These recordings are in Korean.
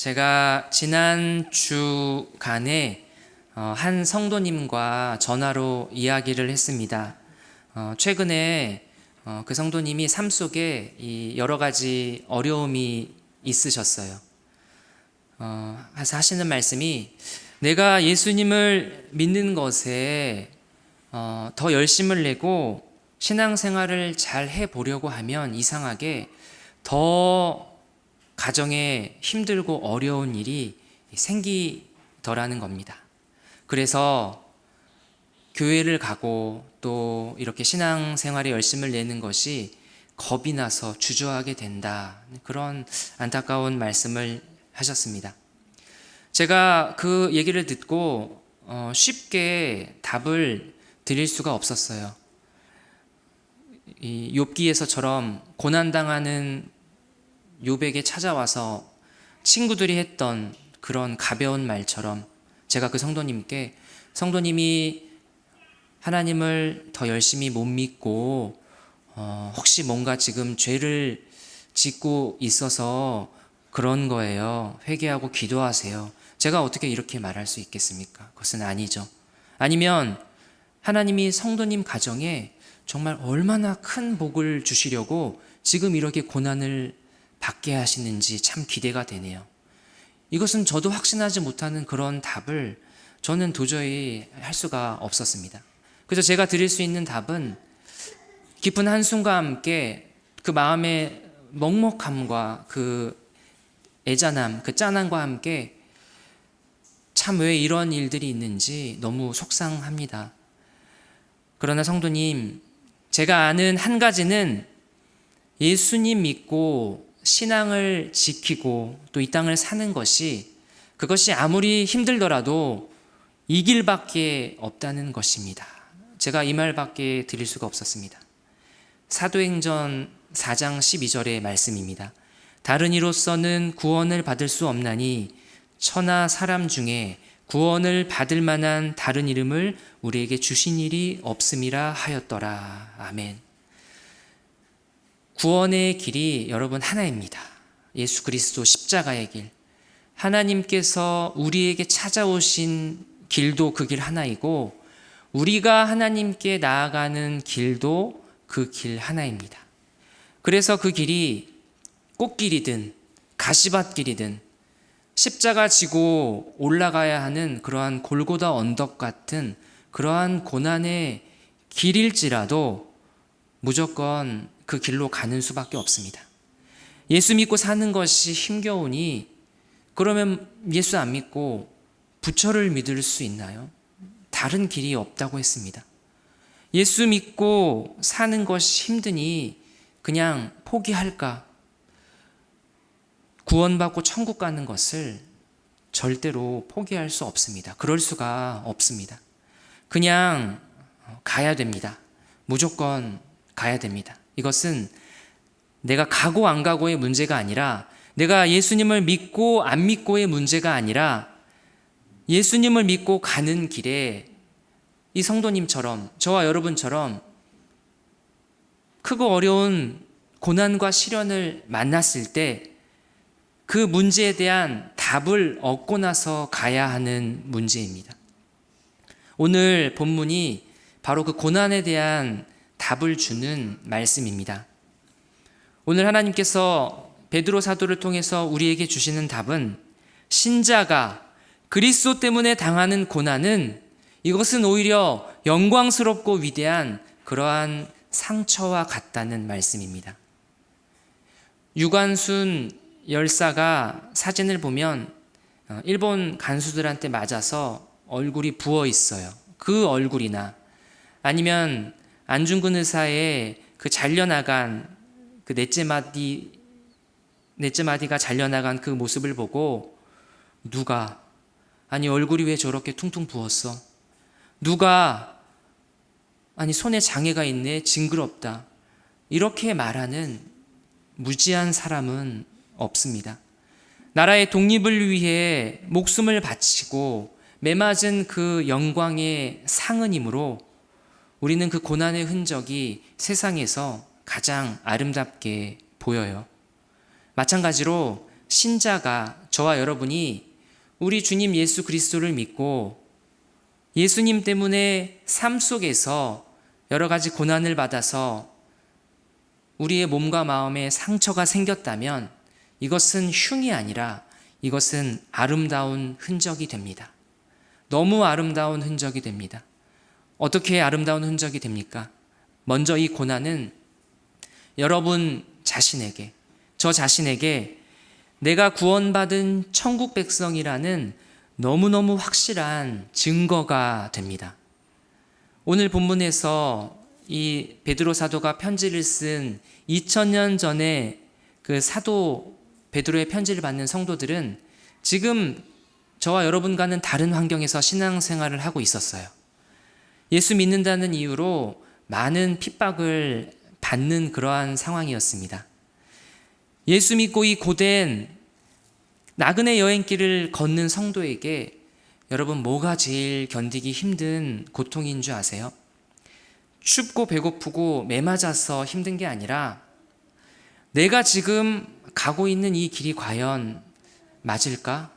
제가 지난 주간에 한 성도님과 전화로 이야기를 했습니다. 최근에 그 성도님이 삶 속에 여러 가지 어려움이 있으셨어요. 그래서 하시는 말씀이, 내가 예수님을 믿는 것에 더 열심을 내고 신앙생활을 잘 해보려고 하면 이상하게 더 가정에 힘들고 어려운 일이 생기더라는 겁니다. 그래서 교회를 가고 또 이렇게 신앙생활에 열심을 내는 것이 겁이 나서 주저하게 된다. 그런 안타까운 말씀을 하셨습니다. 제가 그 얘기를 듣고 쉽게 답을 드릴 수가 없었어요. 이 욥기에서처럼 고난당하는 욥에게 찾아와서 친구들이 했던 그런 가벼운 말처럼 제가 그 성도님이 하나님을 더 열심히 못 믿고 혹시 뭔가 지금 죄를 짓고 있어서 그런 거예요. 회개하고 기도하세요. 제가 어떻게 이렇게 말할 수 있겠습니까? 그것은 아니죠. 아니면 하나님이 성도님 가정에 정말 얼마나 큰 복을 주시려고 지금 이렇게 고난을 받게 하시는지 참 기대가 되네요. 이것은 저도 확신하지 못하는 그런 답을 저는 도저히 할 수가 없었습니다. 그래서 제가 드릴 수 있는 답은 깊은 한숨과 함께 그 마음의 먹먹함과 그 애잔함, 그 짠함과 함께 참 왜 이런 일들이 있는지 너무 속상합니다. 그러나 성도님, 제가 아는 한 가지는 예수님 믿고 신앙을 지키고 또 이 땅을 사는 것이, 그것이 아무리 힘들더라도 이 길밖에 없다는 것입니다. 제가 이 말밖에 드릴 수가 없었습니다. 사도행전 4장 12절의 말씀입니다. 다른 이로서는 구원을 받을 수 없나니 천하 사람 중에 구원을 받을 만한 다른 이름을 우리에게 주신 일이 없음이라 하였더라. 아멘. 구원의 길이 여러분 하나입니다. 예수 그리스도 십자가의 길. 하나님께서 우리에게 찾아오신 길도 그 길 하나이고, 우리가 하나님께 나아가는 길도 그 길 하나입니다. 그래서 그 길이 꽃길이든 가시밭길이든 십자가 지고 올라가야 하는 그러한 골고다 언덕 같은 그러한 고난의 길일지라도 무조건 그 길로 가는 수밖에 없습니다. 예수 믿고 사는 것이 힘겨우니 그러면 예수 안 믿고 부처를 믿을 수 있나요? 다른 길이 없다고 했습니다. 예수 믿고 사는 것이 힘드니 그냥 포기할까? 구원받고 천국 가는 것을 절대로 포기할 수 없습니다. 그럴 수가 없습니다. 그냥 가야 됩니다. 무조건 가야 됩니다. 이것은 내가 가고 안 가고의 문제가 아니라, 내가 예수님을 믿고 안 믿고의 문제가 아니라, 예수님을 믿고 가는 길에 이 성도님처럼, 저와 여러분처럼 크고 어려운 고난과 시련을 만났을 때 그 문제에 대한 답을 얻고 나서 가야 하는 문제입니다. 오늘 본문이 바로 그 고난에 대한 답을 주는 말씀입니다. 오늘 하나님께서 베드로 사도를 통해서 우리에게 주시는 답은, 신자가 그리스도 때문에 당하는 고난은 이것은 오히려 영광스럽고 위대한 그러한 상처와 같다는 말씀입니다. 유관순 열사가 사진을 보면 일본 간수들한테 맞아서 얼굴이 부어 있어요. 그 얼굴이나 아니면 안중근 의사의 그 잘려나간 그 넷째 마디가 잘려나간 그 모습을 보고, 누가, 아니 얼굴이 왜 저렇게 퉁퉁 부었어? 누가, 아니 손에 장애가 있네, 징그럽다, 이렇게 말하는 무지한 사람은 없습니다. 나라의 독립을 위해 목숨을 바치고 매맞은 그 영광의 상은이므로 우리는 그 고난의 흔적이 세상에서 가장 아름답게 보여요. 마찬가지로 신자가, 저와 여러분이 우리 주님 예수 그리스도를 믿고 예수님 때문에 삶 속에서 여러 가지 고난을 받아서 우리의 몸과 마음에 상처가 생겼다면 이것은 흉이 아니라 이것은 아름다운 흔적이 됩니다. 너무 아름다운 흔적이 됩니다. 어떻게 아름다운 흔적이 됩니까? 먼저 이 고난은 여러분 자신에게, 저 자신에게 내가 구원받은 천국 백성이라는 너무너무 확실한 증거가 됩니다. 오늘 본문에서 이 베드로 사도가 편지를 쓴 2000년 전에 그 사도 베드로의 편지를 받는 성도들은 지금 저와 여러분과는 다른 환경에서 신앙생활을 하고 있었어요. 예수 믿는다는 이유로 많은 핍박을 받는 그러한 상황이었습니다. 예수 믿고 이 고된 나그네 여행길을 걷는 성도에게 여러분 뭐가 제일 견디기 힘든 고통인 줄 아세요? 춥고 배고프고 매맞아서 힘든 게 아니라 내가 지금 가고 있는 이 길이 과연 맞을까?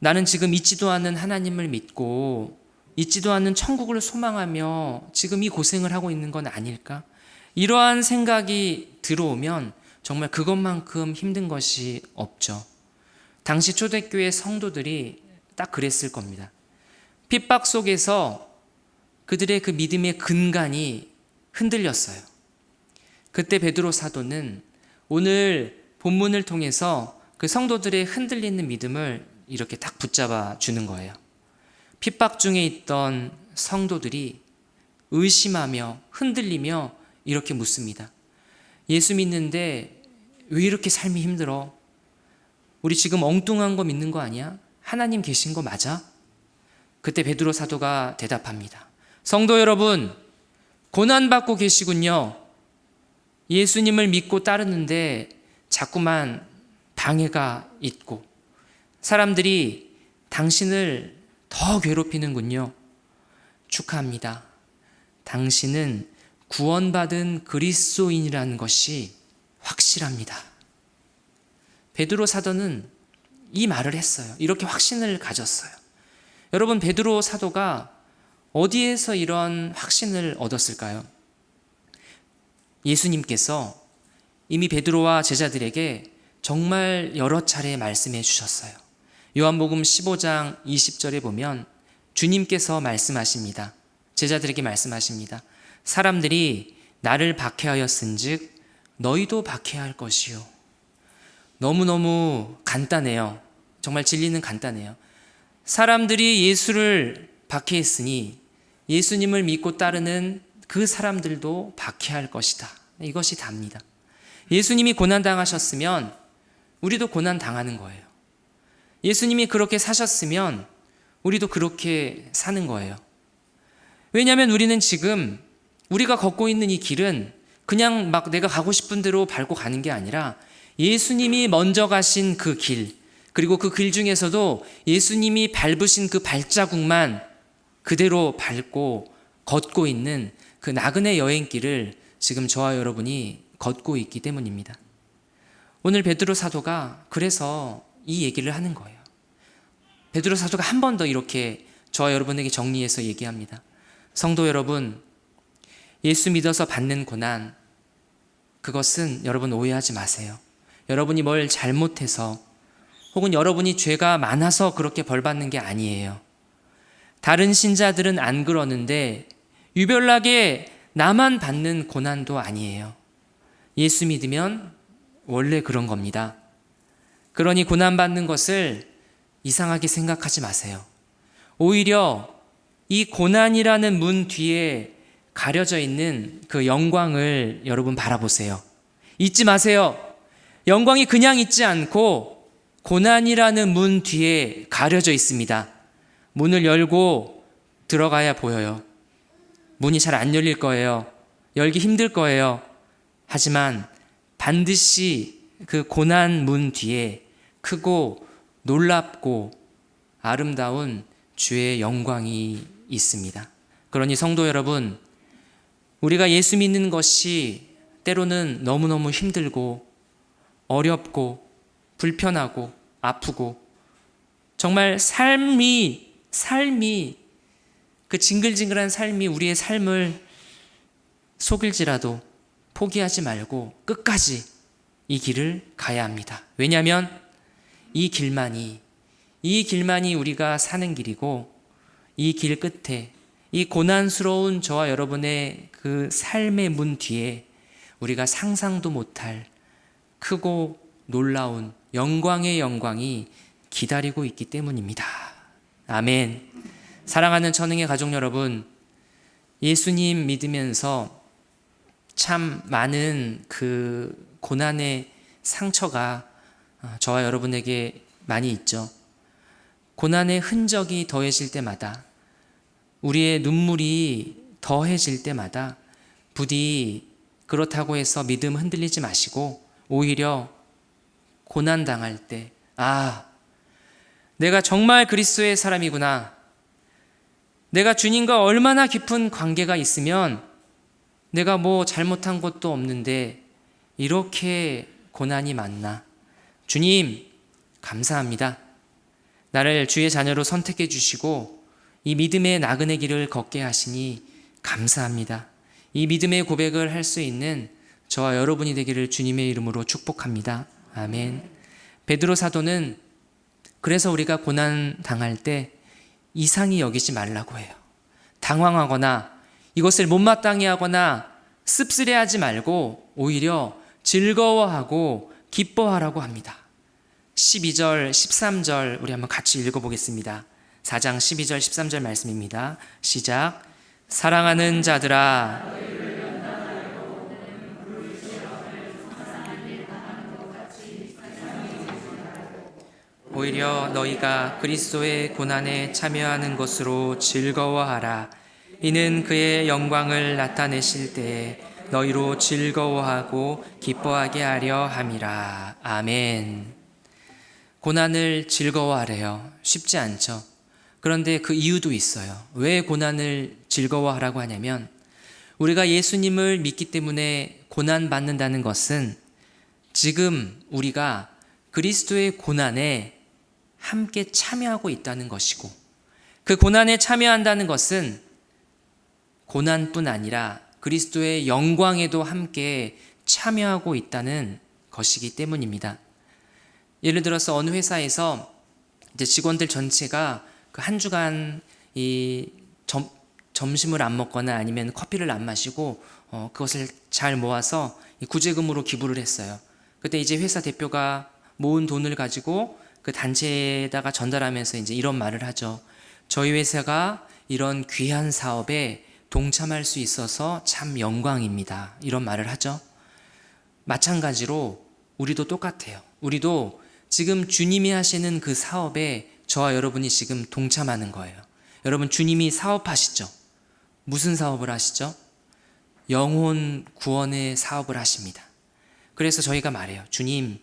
나는 지금 있지도 않은 하나님을 믿고 있지도 않은 천국을 소망하며 지금 이 고생을 하고 있는 건 아닐까? 이러한 생각이 들어오면 정말 그것만큼 힘든 것이 없죠. 당시 초대교회 성도들이 딱 그랬을 겁니다. 핍박 속에서 그들의 그 믿음의 근간이 흔들렸어요. 그때 베드로 사도는 오늘 본문을 통해서 그 성도들의 흔들리는 믿음을 이렇게 딱 붙잡아 주는 거예요. 핍박 중에 있던 성도들이 의심하며 흔들리며 이렇게 묻습니다. 예수 믿는데 왜 이렇게 삶이 힘들어? 우리 지금 엉뚱한 거 믿는 거 아니야? 하나님 계신 거 맞아? 그때 베드로 사도가 대답합니다. 성도 여러분, 고난받고 계시군요. 예수님을 믿고 따르는데 자꾸만 방해가 있고 사람들이 당신을 더 괴롭히는군요. 축하합니다. 당신은 구원받은 그리스도인이라는 것이 확실합니다. 베드로 사도는 이 말을 했어요. 이렇게 확신을 가졌어요. 여러분, 베드로 사도가 어디에서 이런 확신을 얻었을까요? 예수님께서 이미 베드로와 제자들에게 정말 여러 차례 말씀해 주셨어요. 요한복음 15장 20절에 보면 주님께서 말씀하십니다. 제자들에게 말씀하십니다. 사람들이 나를 박해하였은즉 너희도 박해할 것이요. 너무너무 간단해요. 정말 진리는 간단해요. 사람들이 예수를 박해했으니 예수님을 믿고 따르는 그 사람들도 박해할 것이다. 이것이 답니다. 예수님이 고난당하셨으면 우리도 고난당하는 거예요. 예수님이 그렇게 사셨으면 우리도 그렇게 사는 거예요. 왜냐하면 우리는 지금 우리가 걷고 있는 이 길은 그냥 막 내가 가고 싶은 대로 밟고 가는 게 아니라 예수님이 먼저 가신 그 길, 그리고 그 길 중에서도 예수님이 밟으신 그 발자국만 그대로 밟고 걷고 있는 그 나그네 여행길을 지금 저와 여러분이 걷고 있기 때문입니다. 오늘 베드로 사도가 그래서 이 얘기를 하는 거예요. 베드로 사도가 한 번 더 이렇게 저와 여러분에게 정리해서 얘기합니다. 성도 여러분, 예수 믿어서 받는 고난, 그것은 여러분 오해하지 마세요. 여러분이 뭘 잘못해서 혹은 여러분이 죄가 많아서 그렇게 벌 받는 게 아니에요. 다른 신자들은 안 그러는데 유별나게 나만 받는 고난도 아니에요. 예수 믿으면 원래 그런 겁니다. 그러니 고난받는 것을 이상하게 생각하지 마세요. 오히려 이 고난이라는 문 뒤에 가려져 있는 그 영광을 여러분 바라보세요. 잊지 마세요. 영광이 그냥 있지 않고 고난이라는 문 뒤에 가려져 있습니다. 문을 열고 들어가야 보여요. 문이 잘 안 열릴 거예요. 열기 힘들 거예요. 하지만 반드시 그 고난 문 뒤에 크고 놀랍고 아름다운 주의 영광이 있습니다. 그러니 성도 여러분, 우리가 예수 믿는 것이 때로는 너무너무 힘들고 어렵고 불편하고 아프고 정말 삶이 그 징글징글한 삶이 우리의 삶을 속일지라도 포기하지 말고 끝까지 이 길을 가야 합니다. 왜냐하면 이 길만이 우리가 사는 길이고 이 길 끝에 이 고난스러운 저와 여러분의 그 삶의 문 뒤에 우리가 상상도 못할 크고 놀라운 영광의 영광이 기다리고 있기 때문입니다. 아멘. 사랑하는 천흥의 가족 여러분, 예수님 믿으면서 참 많은 그 고난의 상처가 저와 여러분에게 많이 있죠. 고난의 흔적이 더해질 때마다, 우리의 눈물이 더해질 때마다 부디 그렇다고 해서 믿음 흔들리지 마시고 오히려 고난 당할 때 내가 정말 그리스도의 사람이구나, 내가 주님과 얼마나 깊은 관계가 있으면 내가 뭐 잘못한 것도 없는데 이렇게 고난이 많나. 주님 감사합니다. 나를 주의 자녀로 선택해 주시고 이 믿음의 나그네 길을 걷게 하시니 감사합니다. 이 믿음의 고백을 할 수 있는 저와 여러분이 되기를 주님의 이름으로 축복합니다. 아멘. 베드로 사도는 그래서 우리가 고난 당할 때 이상히 여기지 말라고 해요. 당황하거나 이것을 못마땅해 하거나 씁쓸해하지 말고 오히려 즐거워하고 기뻐하라고 합니다. 12절, 13절 우리 한번 같이 읽어보겠습니다. 4장 12절, 13절 말씀입니다. 시작. 사랑하는 자들아, 오히려 너희가 그리스도의 고난에 참여하는 것으로 즐거워하라. 이는 그의 영광을 나타내실 때에 너희로 즐거워하고 기뻐하게 하려 함이라. 아멘. 고난을 즐거워하래요. 쉽지 않죠. 그런데 그 이유도 있어요. 왜 고난을 즐거워하라고 하냐면 우리가 예수님을 믿기 때문에 고난받는다는 것은 지금 우리가 그리스도의 고난에 함께 참여하고 있다는 것이고, 그 고난에 참여한다는 것은 고난뿐 아니라 그리스도의 영광에도 함께 참여하고 있다는 것이기 때문입니다. 예를 들어서 어느 회사에서 이제 직원들 전체가 그 한 주간 이 점심을 안 먹거나 아니면 커피를 안 마시고 그것을 잘 모아서 구제금으로 기부를 했어요. 그때 이제 회사 대표가 모은 돈을 가지고 그 단체에다가 전달하면서 이제 이런 말을 하죠. 저희 회사가 이런 귀한 사업에 동참할 수 있어서 참 영광입니다. 이런 말을 하죠. 마찬가지로 우리도 똑같아요. 우리도 지금 주님이 하시는 그 사업에 저와 여러분이 지금 동참하는 거예요. 여러분, 주님이 사업하시죠? 무슨 사업을 하시죠? 영혼 구원의 사업을 하십니다. 그래서 저희가 말해요. 주님,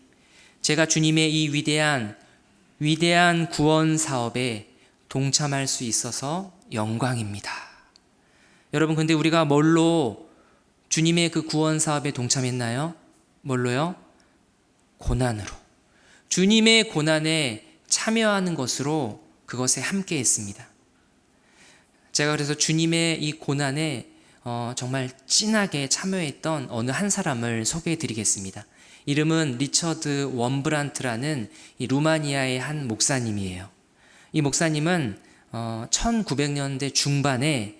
제가 주님의 이 위대한 구원 사업에 동참할 수 있어서 영광입니다. 여러분, 근데 우리가 뭘로 주님의 그 구원 사업에 동참했나요? 뭘로요? 고난으로. 주님의 고난에 참여하는 것으로 그것에 함께 했습니다. 제가 그래서 주님의 이 고난에 정말 진하게 참여했던 어느 한 사람을 소개해 드리겠습니다. 이름은 리처드 원브란트라는 이 루마니아의 한 목사님이에요. 이 목사님은 1900년대 중반에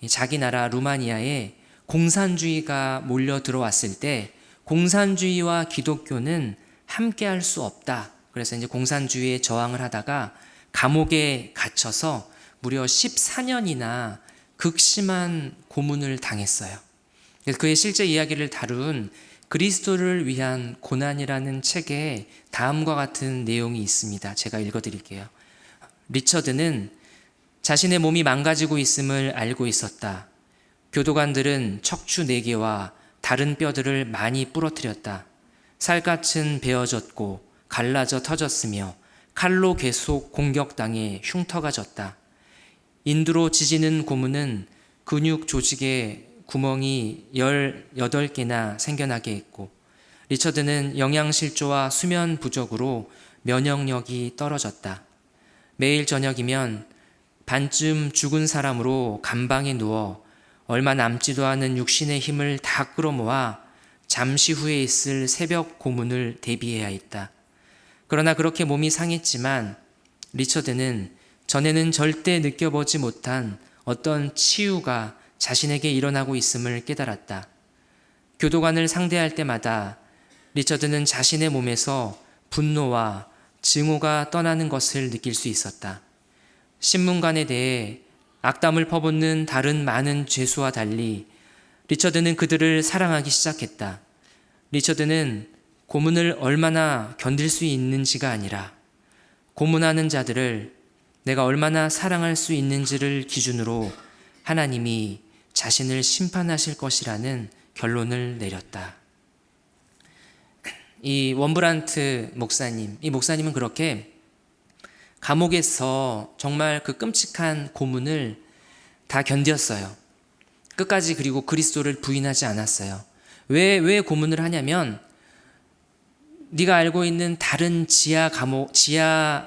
자기 나라 루마니아에 공산주의가 몰려 들어왔을 때 공산주의와 기독교는 함께 할 수 없다. 그래서 이제 공산주의에 저항을 하다가 감옥에 갇혀서 무려 14년이나 극심한 고문을 당했어요. 그의 실제 이야기를 다룬 그리스도를 위한 고난이라는 책에 다음과 같은 내용이 있습니다. 제가 읽어드릴게요. 리처드는 자신의 몸이 망가지고 있음을 알고 있었다. 교도관들은 척추 4개와 다른 뼈들을 많이 부러뜨렸다. 살갗은 베어졌고 갈라져 터졌으며 칼로 계속 공격당해 흉터가 졌다. 인두로 지지는 고문은 근육 조직에 구멍이 18개나 생겨나게 했고 리처드는 영양실조와 수면 부족으로 면역력이 떨어졌다. 매일 저녁이면 반쯤 죽은 사람으로 감방에 누워 얼마 남지도 않은 육신의 힘을 다 끌어모아 잠시 후에 있을 새벽 고문을 대비해야 했다. 그러나 그렇게 몸이 상했지만 리처드는 전에는 절대 느껴보지 못한 어떤 치유가 자신에게 일어나고 있음을 깨달았다. 교도관을 상대할 때마다 리처드는 자신의 몸에서 분노와 증오가 떠나는 것을 느낄 수 있었다. 신문관에 대해 악담을 퍼붓는 다른 많은 죄수와 달리 리처드는 그들을 사랑하기 시작했다. 리처드는 고문을 얼마나 견딜 수 있는지가 아니라 고문하는 자들을 내가 얼마나 사랑할 수 있는지를 기준으로 하나님이 자신을 심판하실 것이라는 결론을 내렸다. 이 원브란트 목사님, 이 목사님은 그렇게 감옥에서 정말 그 끔찍한 고문을 다 견뎠어요. 끝까지. 그리고 그리스도를 부인하지 않았어요. 왜 고문을 하냐면 네가 알고 있는 다른 지하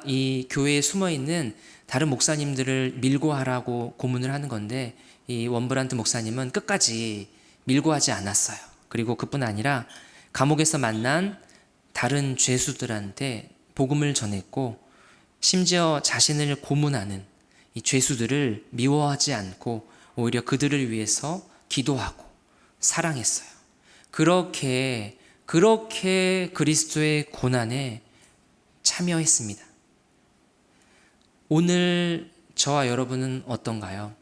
이 교회에 숨어 있는 다른 목사님들을 밀고 하라고 고문을 하는 건데, 이 원브란트 목사님은 끝까지 밀고 하지 않았어요. 그리고 그뿐 아니라 감옥에서 만난 다른 죄수들한테 복음을 전했고, 심지어 자신을 고문하는 이 죄수들을 미워하지 않고 오히려 그들을 위해서 기도하고 사랑했어요. 그렇게 그리스도의 고난에 참여했습니다. 오늘 저와 여러분은 어떤가요?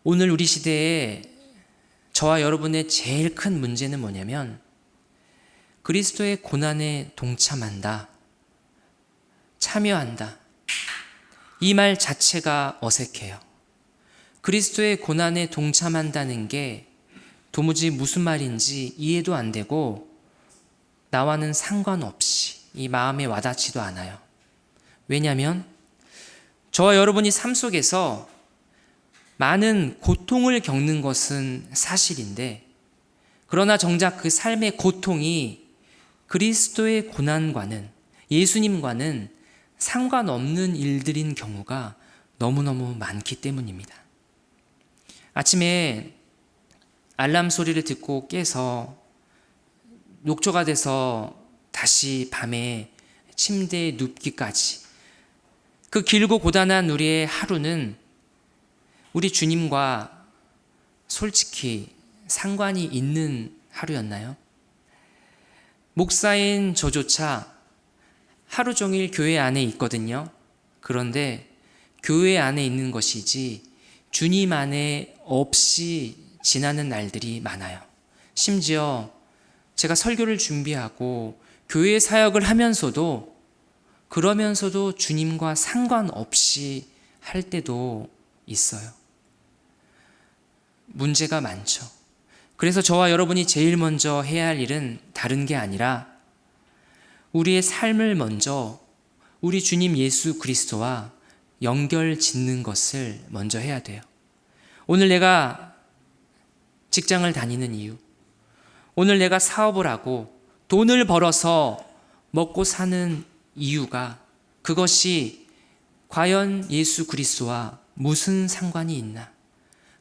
오늘 우리 시대에 저와 여러분의 제일 큰 문제는 뭐냐면 그리스도의 고난에 동참한다, 참여한다. 이 말 자체가 어색해요. 그리스도의 고난에 동참한다는 게 도무지 무슨 말인지 이해도 안 되고 나와는 상관없이 이 마음에 와닿지도 않아요. 왜냐하면 저와 여러분이 삶 속에서 많은 고통을 겪는 것은 사실인데, 그러나 정작 그 삶의 고통이 그리스도의 고난과는, 예수님과는 상관없는 일들인 경우가 너무너무 많기 때문입니다. 아침에 알람 소리를 듣고 깨서 녹초가 돼서 다시 밤에 침대에 눕기까지, 그 길고 고단한 우리의 하루는 우리 주님과 솔직히 상관이 있는 하루였나요? 목사인 저조차 하루 종일 교회 안에 있거든요. 그런데 교회 안에 있는 것이지 주님 안에 없이 지나는 날들이 많아요. 심지어 제가 설교를 준비하고 교회 사역을 하면서도, 그러면서도 주님과 상관없이 할 때도 있어요. 문제가 많죠. 그래서 저와 여러분이 제일 먼저 해야 할 일은 다른 게 아니라 우리의 삶을 먼저 우리 주님 예수 그리스도와 연결 짓는 것을 먼저 해야 돼요. 오늘 내가 직장을 다니는 이유, 오늘 내가 사업을 하고 돈을 벌어서 먹고 사는 이유가, 그것이 과연 예수 그리스도와 무슨 상관이 있나?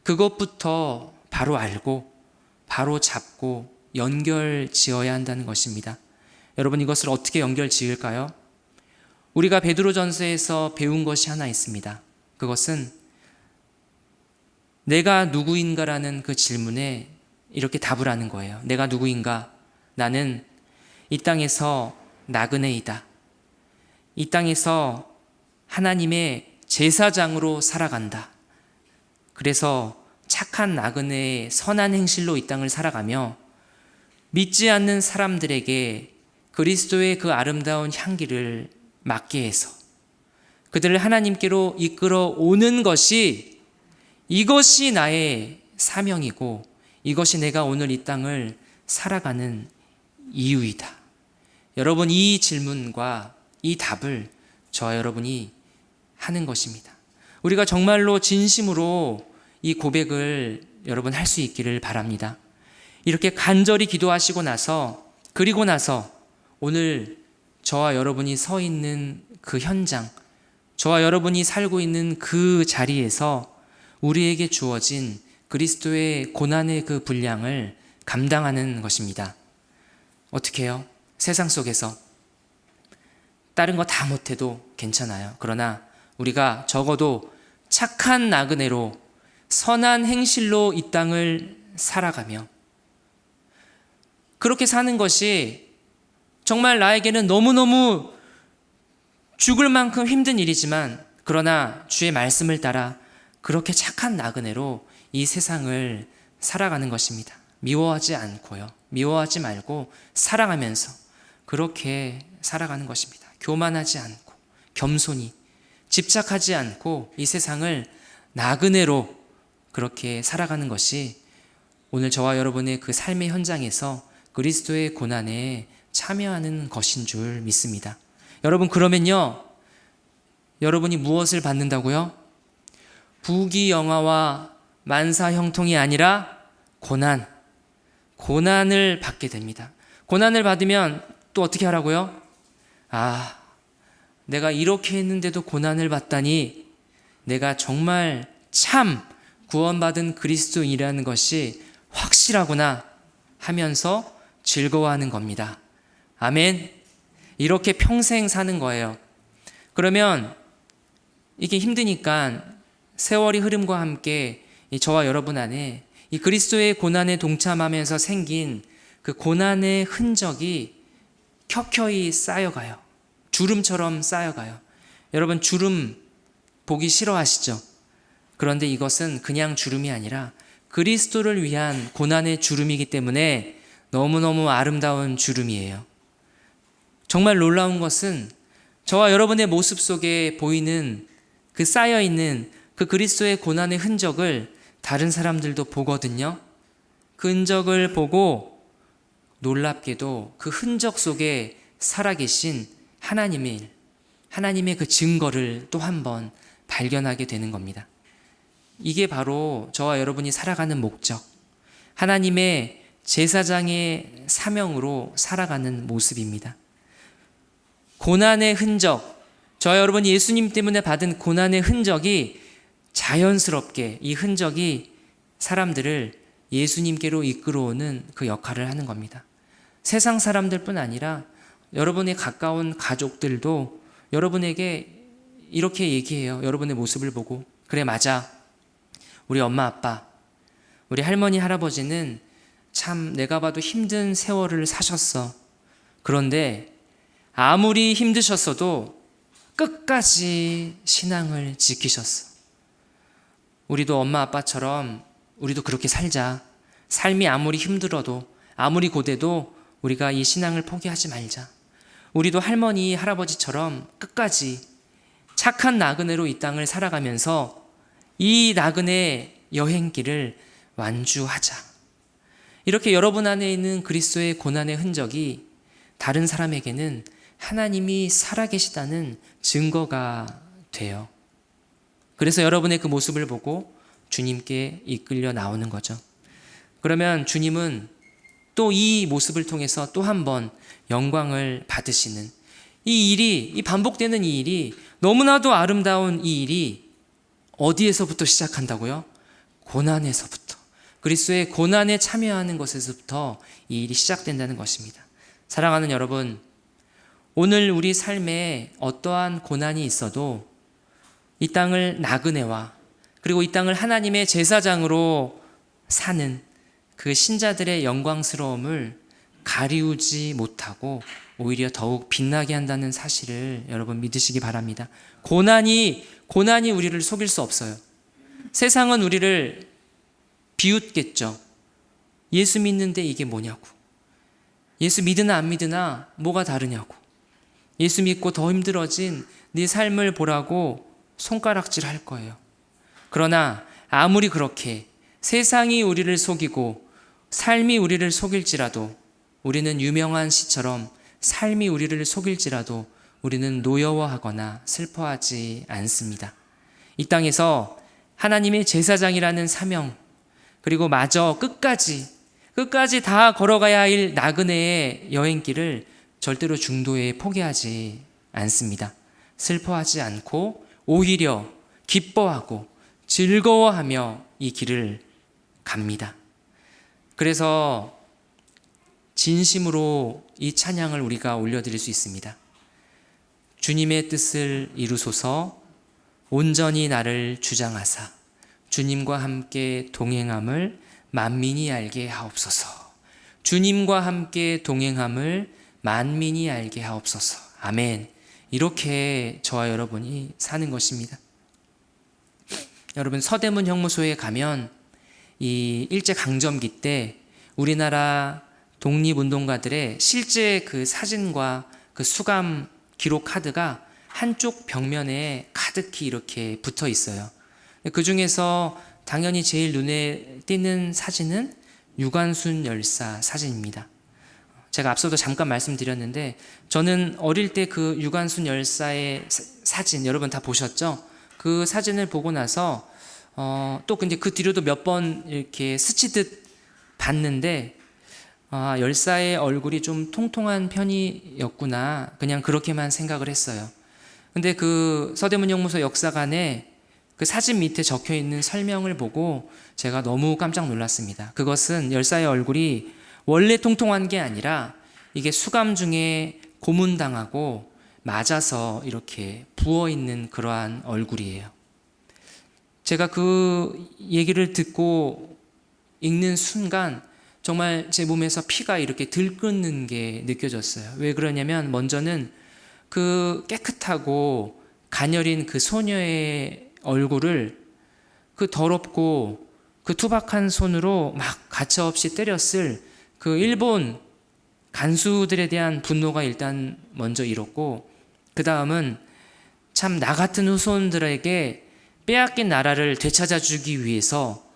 그것부터 바로 알고 바로 잡고 연결 지어야 한다는 것입니다. 여러분, 이것을 어떻게 연결 지을까요? 우리가 베드로전서에서 배운 것이 하나 있습니다. 그것은 내가 누구인가라는 그 질문에 이렇게 답을 하는 거예요. 내가 누구인가? 나는 이 땅에서 나그네이다. 이 땅에서 하나님의 제사장으로 살아간다. 그래서 착한 나그네의 선한 행실로 이 땅을 살아가며 믿지 않는 사람들에게 그리스도의 그 아름다운 향기를 맡게 해서 그들을 하나님께로 이끌어 오는 것이, 이것이 나의 사명이고 이것이 내가 오늘 이 땅을 살아가는 이유이다. 여러분, 이 질문과 이 답을 저와 여러분이 하는 것입니다. 우리가 정말로 진심으로 이 고백을 여러분 할 수 있기를 바랍니다. 이렇게 간절히 기도하시고 나서, 그리고 나서 오늘 저와 여러분이 서 있는 그 현장, 저와 여러분이 살고 있는 그 자리에서 우리에게 주어진 그리스도의 고난의 그 분량을 감당하는 것입니다. 어떻게 해요? 세상 속에서 다른 거 다 못해도 괜찮아요. 그러나 우리가 적어도 착한 나그네로 선한 행실로 이 땅을 살아가며 그렇게 사는 것이 정말 나에게는 너무너무 죽을 만큼 힘든 일이지만, 그러나 주의 말씀을 따라 그렇게 착한 나그네로 이 세상을 살아가는 것입니다. 미워하지 않고요. 미워하지 말고 사랑하면서 그렇게 살아가는 것입니다. 교만하지 않고 겸손히 집착하지 않고 이 세상을 나그네로 그렇게 살아가는 것이 오늘 저와 여러분의 그 삶의 현장에서 그리스도의 고난에 참여하는 것인 줄 믿습니다. 여러분, 그러면요, 여러분이 무엇을 받는다고요? 부귀영화와 만사형통이 아니라 고난을 받게 됩니다. 고난을 받으면 또 어떻게 하라고요? 내가 이렇게 했는데도 고난을 받다니 내가 정말 참 구원받은 그리스도인이라는 것이 확실하구나 하면서 즐거워하는 겁니다. 아멘. 이렇게 평생 사는 거예요. 그러면 이게 힘드니까 세월이 흐름과 함께 저와 여러분 안에 이 그리스도의 고난에 동참하면서 생긴 그 고난의 흔적이 켜켜이 쌓여가요. 주름처럼 쌓여가요. 여러분, 주름 보기 싫어하시죠? 그런데 이것은 그냥 주름이 아니라 그리스도를 위한 고난의 주름이기 때문에 너무너무 아름다운 주름이에요. 정말 놀라운 것은 저와 여러분의 모습 속에 보이는 그 쌓여있는 그 그리스도의 고난의 흔적을 다른 사람들도 보거든요. 그 흔적을 보고 놀랍게도 그 흔적 속에 살아계신 하나님의 그 증거를 또 한 번 발견하게 되는 겁니다. 이게 바로 저와 여러분이 살아가는 목적, 하나님의 제사장의 사명으로 살아가는 모습입니다. 고난의 흔적, 저와 여러분이 예수님 때문에 받은 고난의 흔적이 자연스럽게 이 흔적이 사람들을 예수님께로 이끌어오는 그 역할을 하는 겁니다. 세상 사람들뿐 아니라 여러분의 가까운 가족들도 여러분에게 이렇게 얘기해요. 여러분의 모습을 보고, 그래, 맞아, 우리 엄마 아빠, 우리 할머니 할아버지는 참 내가 봐도 힘든 세월을 사셨어. 그런데 아무리 힘드셨어도 끝까지 신앙을 지키셨어. 우리도 엄마 아빠처럼 우리도 그렇게 살자. 삶이 아무리 힘들어도 아무리 고되도 우리가 이 신앙을 포기하지 말자. 우리도 할머니 할아버지처럼 끝까지 착한 나그네로 이 땅을 살아가면서 이 나그네 여행길을 완주하자. 이렇게 여러분 안에 있는 그리스도의 고난의 흔적이 다른 사람에게는 하나님이 살아계시다는 증거가 돼요. 그래서 여러분의 그 모습을 보고 주님께 이끌려 나오는 거죠. 그러면 주님은 또 이 모습을 통해서 또 한 번 영광을 받으시는 이 반복되는 이 일이, 너무나도 아름다운 이 일이 어디에서부터 시작한다고요? 고난에서부터, 그리스도의 고난에 참여하는 것에서부터 이 일이 시작된다는 것입니다. 사랑하는 여러분, 오늘 우리 삶에 어떠한 고난이 있어도 이 땅을 나그네와 그리고 이 땅을 하나님의 제사장으로 사는 그 신자들의 영광스러움을 가리우지 못하고 오히려 더욱 빛나게 한다는 사실을 여러분 믿으시기 바랍니다. 고난이 우리를 속일 수 없어요. 세상은 우리를 비웃겠죠. 예수 믿는데 이게 뭐냐고. 예수 믿으나 안 믿으나 뭐가 다르냐고. 예수 믿고 더 힘들어진 네 삶을 보라고 손가락질 할 거예요. 그러나 아무리 그렇게 세상이 우리를 속이고 삶이 우리를 속일지라도, 우리는 유명한 시처럼 삶이 우리를 속일지라도 우리는 노여워하거나 슬퍼하지 않습니다. 이 땅에서 하나님의 제사장이라는 사명, 그리고 마저 끝까지 끝까지 다 걸어가야 할 나그네의 여행길을 절대로 중도에 포기하지 않습니다. 슬퍼하지 않고 오히려 기뻐하고 즐거워하며 이 길을 갑니다. 그래서 진심으로 이 찬양을 우리가 올려드릴 수 있습니다. 주님의 뜻을 이루소서, 온전히 나를 주장하사 주님과 함께 동행함을 만민이 알게 하옵소서. 주님과 함께 동행함을 만민이 알게 하옵소서. 아멘. 이렇게 저와 여러분이 사는 것입니다. 여러분, 서대문 형무소에 가면 이 일제강점기 때 우리나라 독립운동가들의 실제 그 사진과 그 수감 기록 카드가 한쪽 벽면에 가득히 이렇게 붙어 있어요. 그 중에서 당연히 제일 눈에 띄는 사진은 유관순 열사 사진입니다. 제가 앞서도 잠깐 말씀드렸는데 저는 어릴 때 그 유관순 열사의 사진 여러분 다 보셨죠? 그 사진을 보고 나서 또 근데 그 뒤로도 몇 번 이렇게 스치듯 봤는데 열사의 얼굴이 좀 통통한 편이었구나, 그냥 그렇게만 생각을 했어요. 근데 그 서대문 형무소 역사관에 그 사진 밑에 적혀 있는 설명을 보고 제가 너무 깜짝 놀랐습니다. 그것은 열사의 얼굴이 원래 통통한 게 아니라 이게 수감 중에 고문당하고 맞아서 이렇게 부어있는 그러한 얼굴이에요. 제가 그 얘기를 듣고 읽는 순간 정말 제 몸에서 피가 이렇게 들끓는 게 느껴졌어요. 왜 그러냐면 먼저는 그 깨끗하고 가녀린 그 소녀의 얼굴을 그 더럽고 그 투박한 손으로 막 가차없이 때렸을 그 일본 간수들에 대한 분노가 일단 먼저 일었고, 그 다음은 참 나 같은 후손들에게 빼앗긴 나라를 되찾아주기 위해서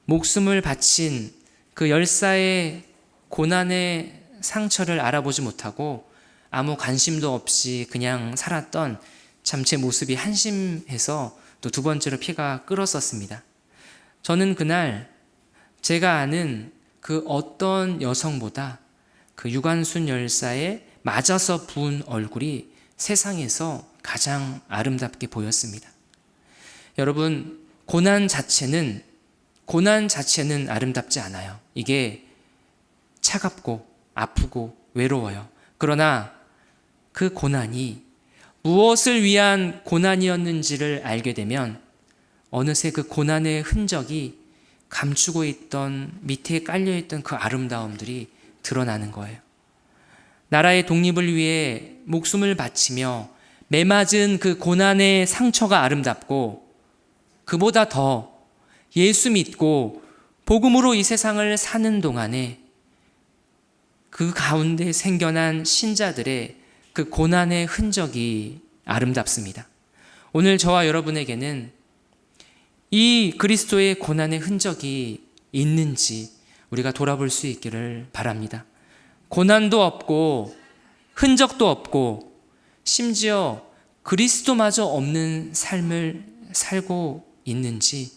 목숨을 바친 그 열사의 고난의 상처를 알아보지 못하고 아무 관심도 없이 그냥 살았던 참 제 모습이 한심해서 또 두 번째로 피가 끓었었습니다. 저는 그날 제가 아는 그 어떤 여성보다 그 유관순 열사의 맞아서 부은 얼굴이 세상에서 가장 아름답게 보였습니다. 여러분, 고난 자체는 아름답지 않아요. 이게 차갑고 아프고 외로워요. 그러나 그 고난이 무엇을 위한 고난이었는지를 알게 되면 어느새 그 고난의 흔적이 감추고 있던 밑에 깔려있던 그 아름다움들이 드러나는 거예요. 나라의 독립을 위해 목숨을 바치며 매맞은 그 고난의 상처가 아름답고, 그보다 더 예수 믿고 복음으로 이 세상을 사는 동안에 그 가운데 생겨난 신자들의 그 고난의 흔적이 아름답습니다. 오늘 저와 여러분에게는 이 그리스도의 고난의 흔적이 있는지 우리가 돌아볼 수 있기를 바랍니다. 고난도 없고 흔적도 없고 심지어 그리스도마저 없는 삶을 살고 있는지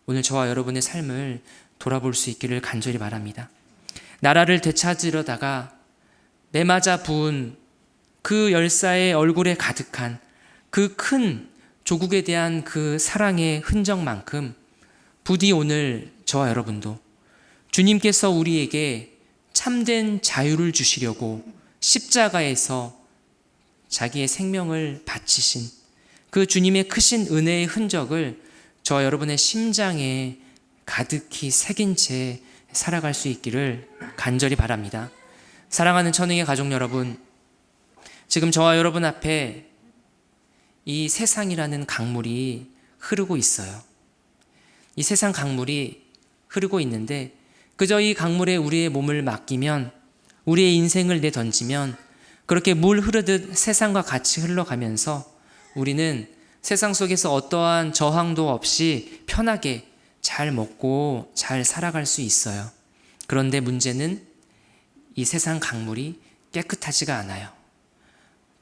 오늘 저와 여러분의 삶을 돌아볼 수 있기를 간절히 바랍니다. 나라를 되찾으려다가 매맞아 부은 그 열사의 얼굴에 가득한 그 큰 조국에 대한 그 사랑의 흔적만큼 부디 오늘 저와 여러분도 주님께서 우리에게 참된 자유를 주시려고 십자가에서 자기의 생명을 바치신 그 주님의 크신 은혜의 흔적을 저와 여러분의 심장에 가득히 새긴 채 살아갈 수 있기를 간절히 바랍니다. 사랑하는 천흥의 가족 여러분, 지금 저와 여러분 앞에 이 세상이라는 강물이 흐르고 있어요. 이 세상 강물이 흐르고 있는데 그저 이 강물에 우리의 몸을 맡기면, 우리의 인생을 내던지면 그렇게 물 흐르듯 세상과 같이 흘러가면서 우리는 세상 속에서 어떠한 저항도 없이 편하게 잘 먹고 잘 살아갈 수 있어요. 그런데 문제는 이 세상 강물이 깨끗하지가 않아요.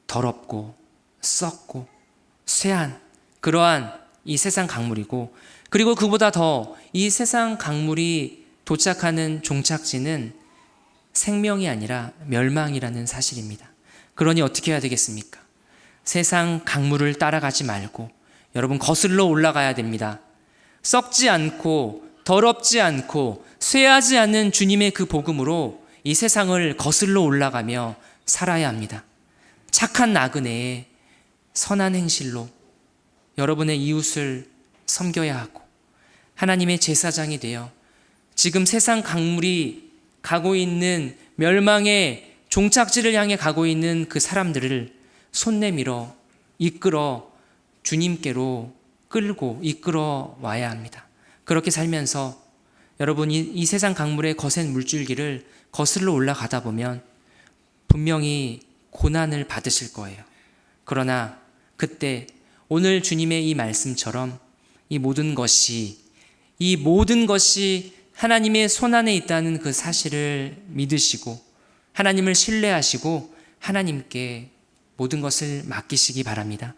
더럽고 썩고 쇠한 그러한 이 세상 강물이고, 그리고 그보다 더 이 세상 강물이 도착하는 종착지는 생명이 아니라 멸망이라는 사실입니다. 그러니 어떻게 해야 되겠습니까? 세상 강물을 따라가지 말고 여러분 거슬러 올라가야 됩니다. 썩지 않고 더럽지 않고 쇠하지 않는 주님의 그 복음으로 이 세상을 거슬러 올라가며 살아야 합니다. 착한 나그네의 선한 행실로 여러분의 이웃을 섬겨야 하고 하나님의 제사장이 되어 지금 세상 강물이 가고 있는 멸망의 종착지를 향해 가고 있는 그 사람들을 손 내밀어 이끌어 주님께로 끌고 이끌어 와야 합니다. 그렇게 살면서 여러분이 이 세상 강물의 거센 물줄기를 거슬러 올라가다 보면 분명히 고난을 받으실 거예요. 그러나 그때 오늘 주님의 이 말씀처럼 이 모든 것이 하나님의 손안에 있다는 그 사실을 믿으시고 하나님을 신뢰하시고 하나님께 모든 것을 맡기시기 바랍니다.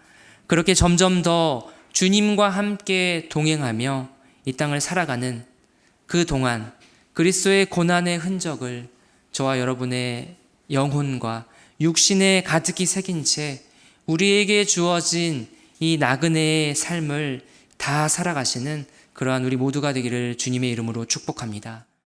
그렇게 점점 더 주님과 함께 동행하며 이 땅을 살아가는 그 동안 그리스도의 고난의 흔적을 저와 여러분의 영혼과 육신에 가득히 새긴 채 우리에게 주어진 이 나그네의 삶을 다 살아가시는 그러한 우리 모두가 되기를 주님의 이름으로 축복합니다.